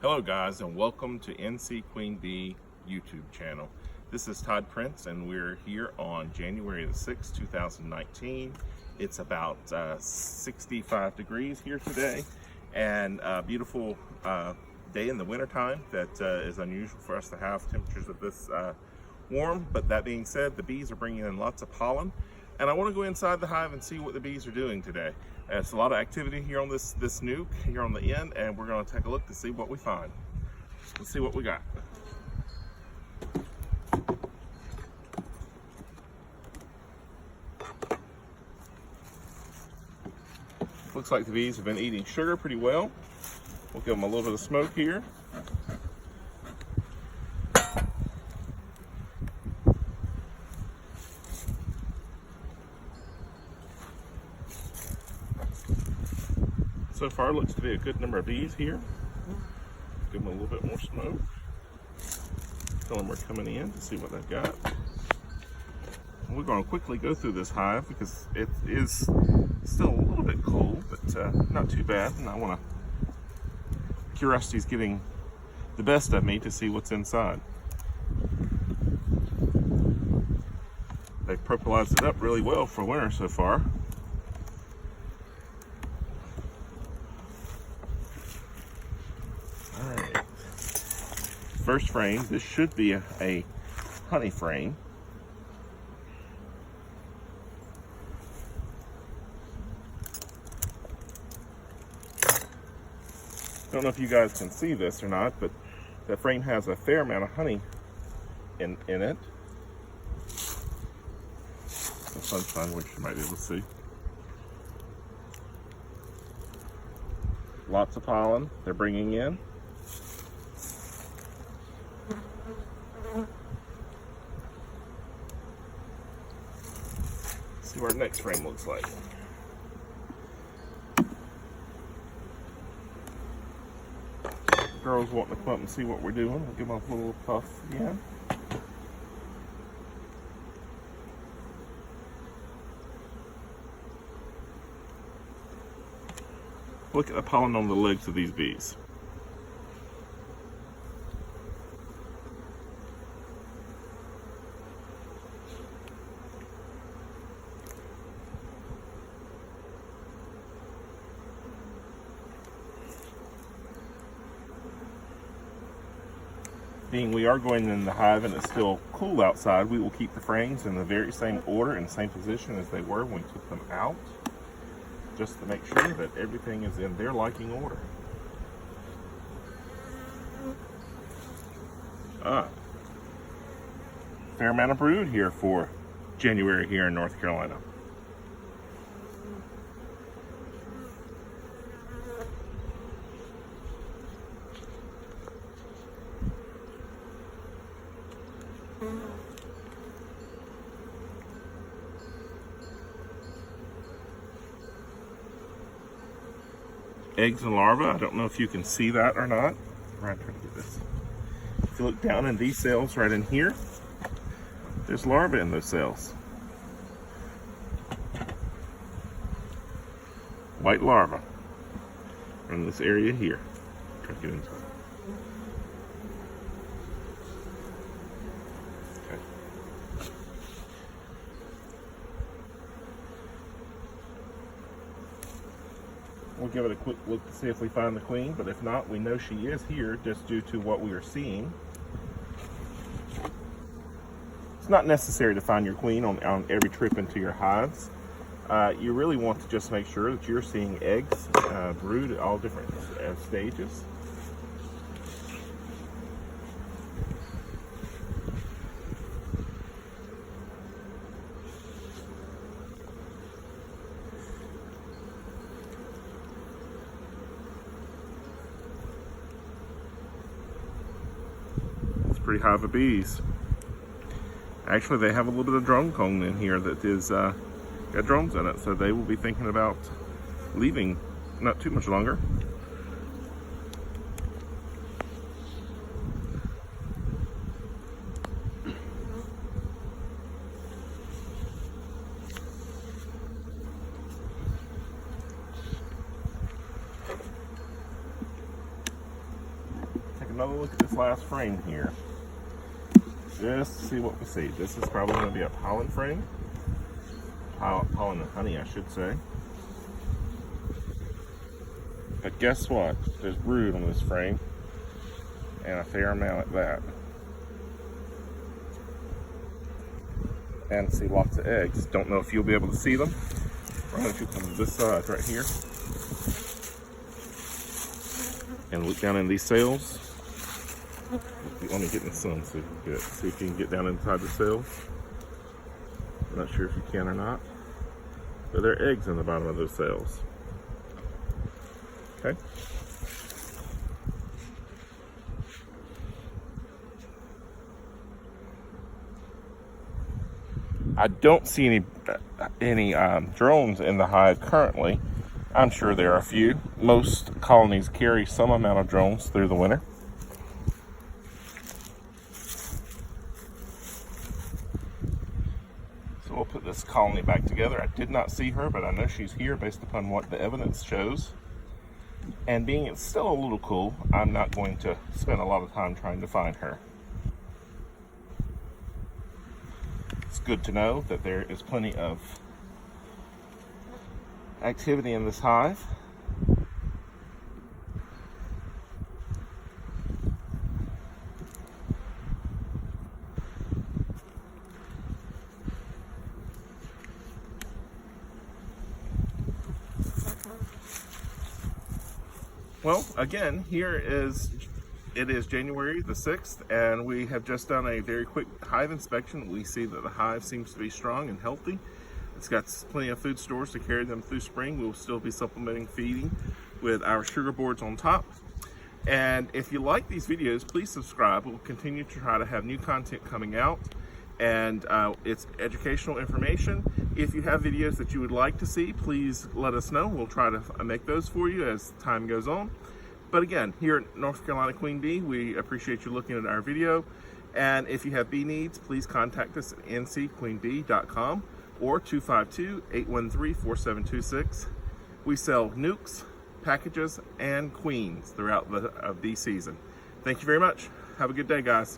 Hello guys, and welcome to NC Queen Bee YouTube channel. This is Todd Prince and we're here on January the 6th, 2019. It's about 65 degrees here today, and a beautiful day in the wintertime that is unusual for us to have temperatures of this warm. But that being said, the bees are bringing in lots of pollen, and I want to go inside the hive and see what the bees are doing today. It's a lot of activity here on this nuke here on the end, and we're going to take a look to see what we find. Let's see what we got. Looks like the bees have been eating sugar pretty well. We'll give them a little bit of smoke here. So far, looks to be a good number of bees here. Give them a little bit more smoke. Tell them we're coming in to see what they've got. We're going to quickly go through this hive because it is still a little bit cold, but not too bad. And I want to, curiosity's getting the best of me to see what's inside. They've purpleized it up really well for winter so far. Alright, first frame, this should be a honey frame. Don't know if you guys can see this or not, but that frame has a fair amount of honey in it. The sunshine, which you might be able to see. Lots of pollen they're bringing in. See what our next frame looks like. Girls wanting to come up and see what we're doing. We'll give them a little puff again. Look at the pollen on the legs of these bees. Being we are going in the hive and it's still cool outside, we will keep the frames in the very same order and same position as they were when we took them out, just to make sure that everything is in their liking order. Fair amount of brood here for January here in North Carolina. Eggs and larvae. I don't know if you can see that or not. I'm trying to get this. If you look down in these cells right in here, there's larvae in those cells. White larvae in this area here. Try to get into it. Okay. We'll give it a quick look to see if we find the queen, but if not, we know she is here just due to what we are seeing. It's not necessary to find your queen on every trip into your hives. You really want to just make sure that you're seeing eggs, brood at all different stages. Pretty hive of bees. Actually, they have a little bit of drone comb in here that is got drones in it, so they will be thinking about leaving not too much longer. another look at this last frame here. Just to see what we see. This is probably going to be a pollen frame. Pollen and honey, I should say. But guess what? There's brood on this frame, and a fair amount at that. And see lots of eggs. Don't know if you'll be able to see them. I'm going to come to this side right here and look down in these cells. Let me get in the sun so you can see if you can get down inside the cells. I'm not sure if you can or not, but there are eggs in the bottom of those cells. Okay. I don't see any drones in the hive currently. I'm sure there are a few. Most colonies carry some amount of drones through the winter. So we'll put this colony back together. I did not see her, but I know she's here based upon what the evidence shows. And being it's still a little cool, I'm not going to spend a lot of time trying to find her. It's good to know that there is plenty of activity in this hive. Well, again, it is January the 6th, and we have just done a very quick hive inspection. We see that the hive seems to be strong and healthy. It's got plenty of food stores to carry them through spring. We'll still be supplementing feeding with our sugar boards on top. And if you like these videos, please subscribe. We'll continue to try to have new content coming out, and it's educational information. If you have videos that you would like to see, please let us know. We'll try to make those for you as time goes on. But again, here at North Carolina Queen Bee, we appreciate you looking at our video. And if you have bee needs, please contact us at ncqueenbee.com or 252-813-4726. We sell nukes, packages, and queens throughout the bee season. Thank you very much. Have a good day, guys.